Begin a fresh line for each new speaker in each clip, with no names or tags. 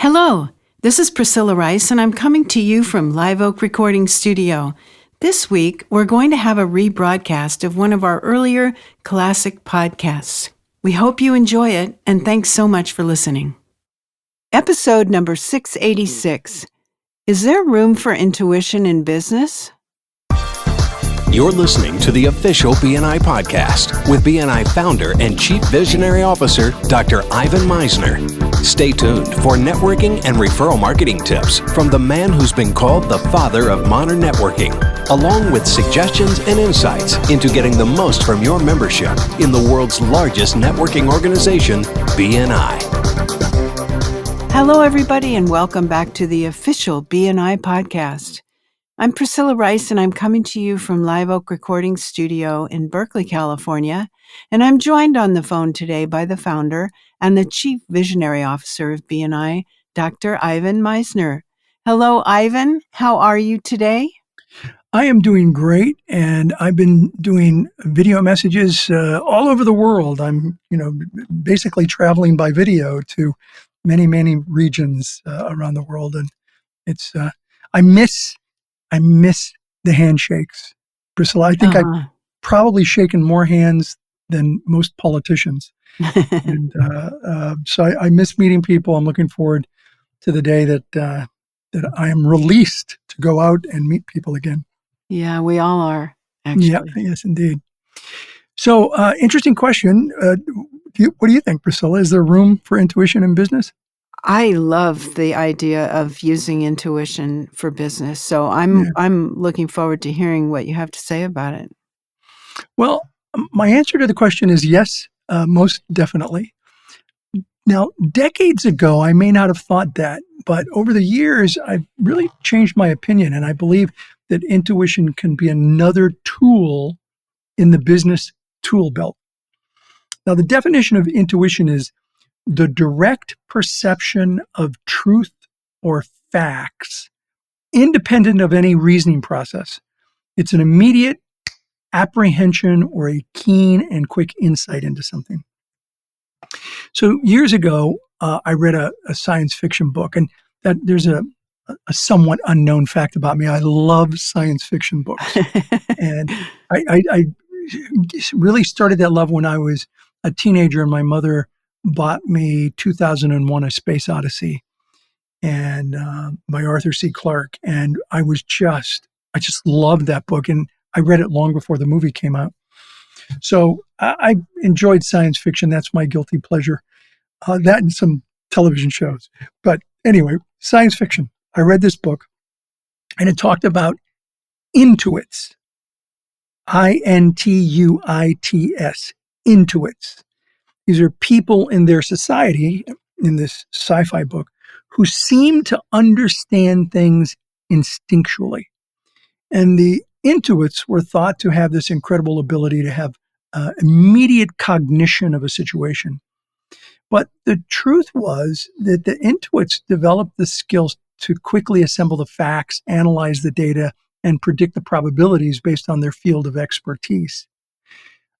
Hello, this is Priscilla Rice, and I'm coming to you from Live Oak Recording Studio. This week, we're going to have a rebroadcast of one of our earlier classic podcasts. We hope you enjoy it, and thanks so much for listening. Episode number 686. Is there room for intuition in business?
You're listening to the official BNI podcast with BNI founder and Chief Visionary Officer, Dr. Ivan Meisner. Stay tuned for networking and referral marketing tips from the man who's been called the father of modern networking, along with suggestions and insights into getting the most from your membership in the world's largest networking organization, BNI.
Hello, everybody, and welcome back to the official BNI podcast. I'm Priscilla Rice, and I'm coming to you from Live Oak Recording Studio in Berkeley, California, and I'm joined on the phone today by the founder and the Chief Visionary Officer of BNI, Dr. Ivan Meisner. Hello, Ivan. How are you today?
I am doing great, and I've been doing video messages all over the world. I'm, basically traveling by video to many, many regions around the world, and it's I miss the handshakes, Priscilla. I think I've probably shaken more hands than most politicians. And so I miss meeting people. I'm looking forward to the day that I am released to go out and meet people again.
Yeah, we all are, actually.
Yeah, yes, indeed. So interesting question. What do you think, Priscilla? Is there room for intuition in business?
I love the idea of using intuition for business. So I'm looking forward to hearing what you have to say about it.
Well, my answer to the question is yes, most definitely. Now, decades ago, I may not have thought that, but over the years, I've really changed my opinion, and I believe that intuition can be another tool in the business tool belt. Now, the definition of intuition is the direct perception of truth or facts, independent of any reasoning process. It's an immediate apprehension or a keen and quick insight into something. So years ago, I read a science fiction book, and that there's a somewhat unknown fact about me. I love science fiction books. And I really started that love when I was a teenager, and my mother bought me 2001: A Space Odyssey and by Arthur C. Clarke. And I just loved that book. And I read it long before the movie came out. So I enjoyed science fiction. That's my guilty pleasure. That and some television shows. But anyway, science fiction. I read this book, and it talked about intuits. Intuits. Intuits. These are people in their society, in this sci-fi book, who seem to understand things instinctually. And the intuits were thought to have this incredible ability to have immediate cognition of a situation. But the truth was that the intuits developed the skills to quickly assemble the facts, analyze the data, and predict the probabilities based on their field of expertise.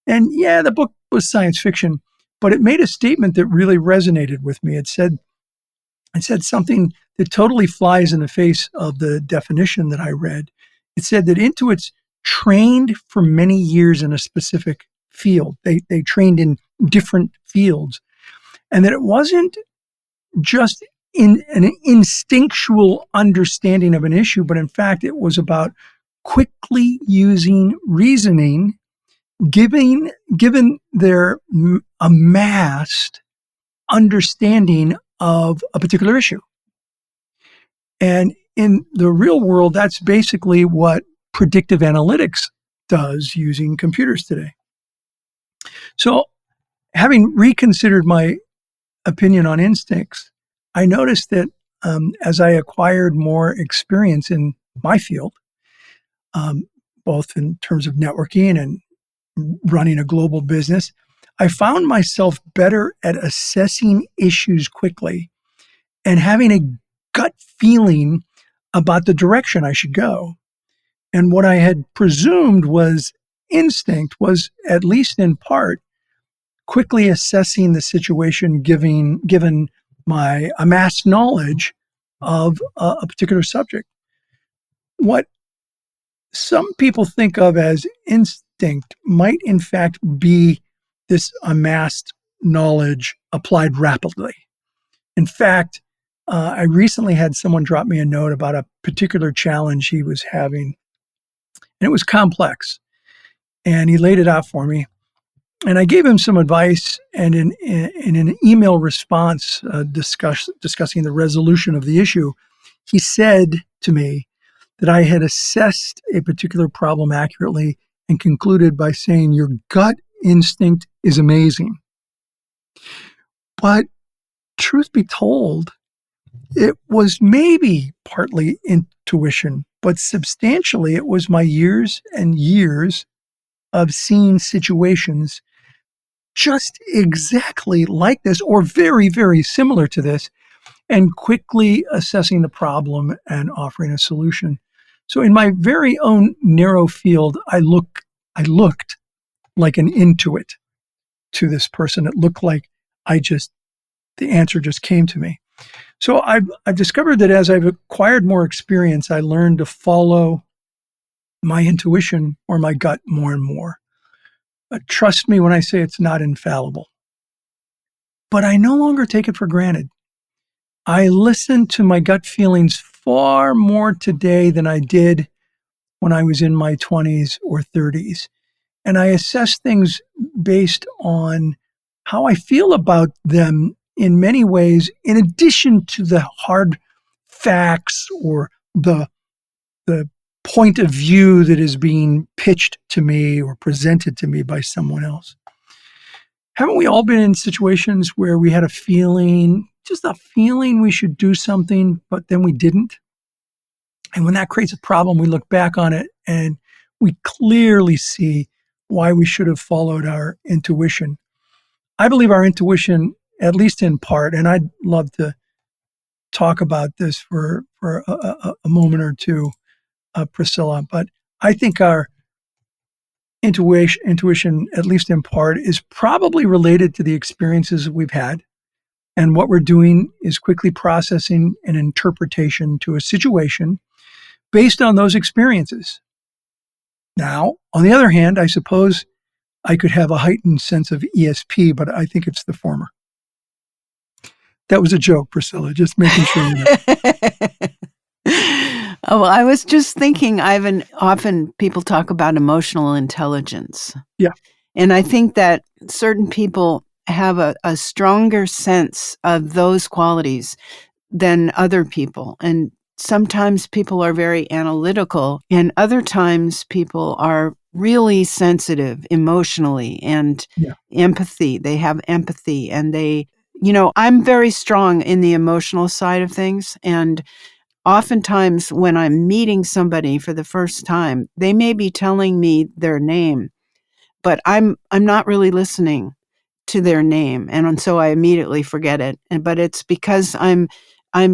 And yeah, the book was science fiction, but it made a statement that really resonated with me. It said something that totally flies in the face of the definition that I read. It said that intuits trained for many years in a specific field. They trained in different fields. And that it wasn't just in an instinctual understanding of an issue, but in fact, it was about quickly using reasoning, given their amassed understanding of a particular issue. And in the real world, that's basically what predictive analytics does using computers today. So, having reconsidered my opinion on instincts, I noticed that as I acquired more experience in my field, both in terms of networking and running a global business, I found myself better at assessing issues quickly and having a gut feeling about the direction I should go. And what I had presumed was instinct was, at least in part, quickly assessing the situation given my amassed knowledge of a particular subject. What some people think of as instinct might in fact be this amassed knowledge applied rapidly. In fact, I recently had someone drop me a note about a particular challenge he was having, and it was complex. And he laid it out for me. And I gave him some advice, and in an email response discussing the resolution of the issue, he said to me that I had assessed a particular problem accurately and concluded by saying, "Your gut instinct is amazing." But truth be told, it was maybe partly intuition, but substantially it was my years and years of seeing situations just exactly like this or very, very similar to this and quickly assessing the problem and offering a solution. So in my very own narrow field, I looked like an intuit to this person. It looked like the answer just came to me. So I've discovered that as I've acquired more experience, I learned to follow my intuition or my gut more and more. Trust me when I say it's not infallible. But I no longer take it for granted. I listen to my gut feelings far more today than I did when I was in my 20s or 30s. And I assess things based on how I feel about them in many ways, in addition to the hard facts or the point of view that is being pitched to me or presented to me by someone else. Haven't we all been in situations where we had just a feeling we should do something, but then we didn't? And when that creates a problem, we look back on it and we clearly see why we should have followed our intuition. I believe our intuition, at least in part, and I'd love to talk about this for a moment or two, Priscilla, but I think our intuition, at least in part, is probably related to the experiences we've had. And what we're doing is quickly processing an interpretation to a situation based on those experiences. Now, on the other hand, I suppose I could have a heightened sense of ESP, but I think it's the former. That was a joke, Priscilla, just making sure you know.
Oh, well, I was just thinking, Ivan, often people talk about emotional intelligence.
Yeah.
And I think that certain people have a stronger sense of those qualities than other people. And sometimes people are very analytical, and other times people are really sensitive emotionally and empathy. They have empathy, and I'm very strong in the emotional side of things. And oftentimes when I'm meeting somebody for the first time, they may be telling me their name, but I'm not really listening to their name. And so I immediately forget it. But it's because I'm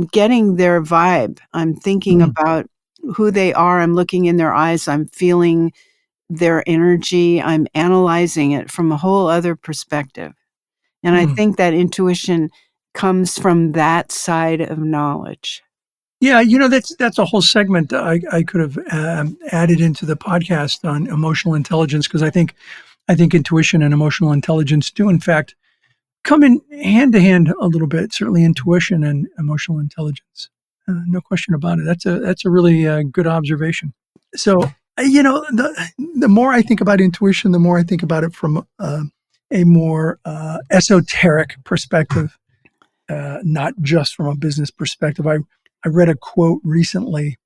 getting their vibe. I'm thinking about who they are. I'm looking in their eyes. I'm feeling their energy. I'm analyzing it from a whole other perspective. And I think that intuition comes from that side of knowledge.
Yeah, that's a whole segment I could have added into the podcast on emotional intelligence, because I think intuition and emotional intelligence do in fact come in hand to hand a little bit. Certainly, intuition and emotional intelligence, no question about it. That's a really good observation. So the more I think about intuition, the more I think about it from a more esoteric perspective, not just from a business perspective. I read a quote recently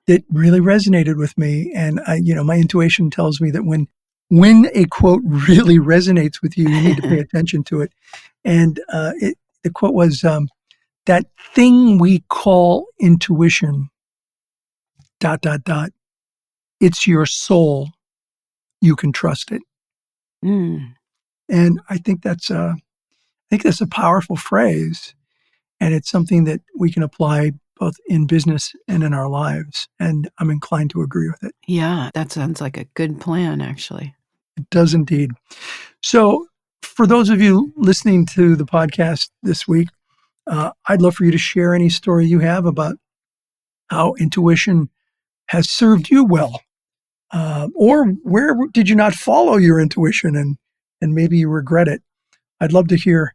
that really resonated with me, and my intuition tells me that when a quote really resonates with you, you need to pay attention to it. And the quote was, "That thing we call intuition, ... it's your soul. You can trust it." And I think that's a powerful phrase, and it's something that we can apply both in business and in our lives. And I'm inclined to agree with it.
Yeah, that sounds like a good plan, actually.
It does indeed. So for those of you listening to the podcast this week, I'd love for you to share any story you have about how intuition has served you well, or where did you not follow your intuition and maybe you regret it. I'd love to hear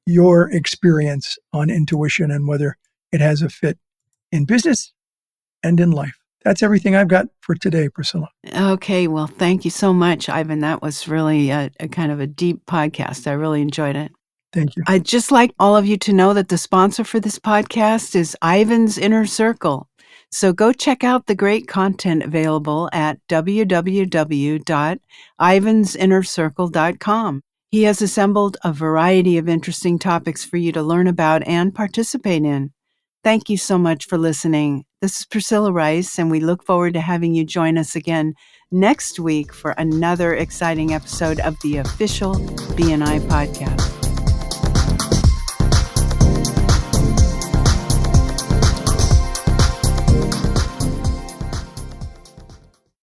your experience on intuition and whether it has a fit in business and in life. That's everything I've got for today, Priscilla.
Okay, well, thank you so much, Ivan. That was really a kind of a deep podcast. I really enjoyed it.
Thank you.
I'd just like all of you to know that the sponsor for this podcast is Ivan's Inner Circle. So go check out the great content available at www.ivansinnercircle.com. He has assembled a variety of interesting topics for you to learn about and participate in. Thank you so much for listening. This is Priscilla Rice, and we look forward to having you join us again next week for another exciting episode of the official BNI podcast.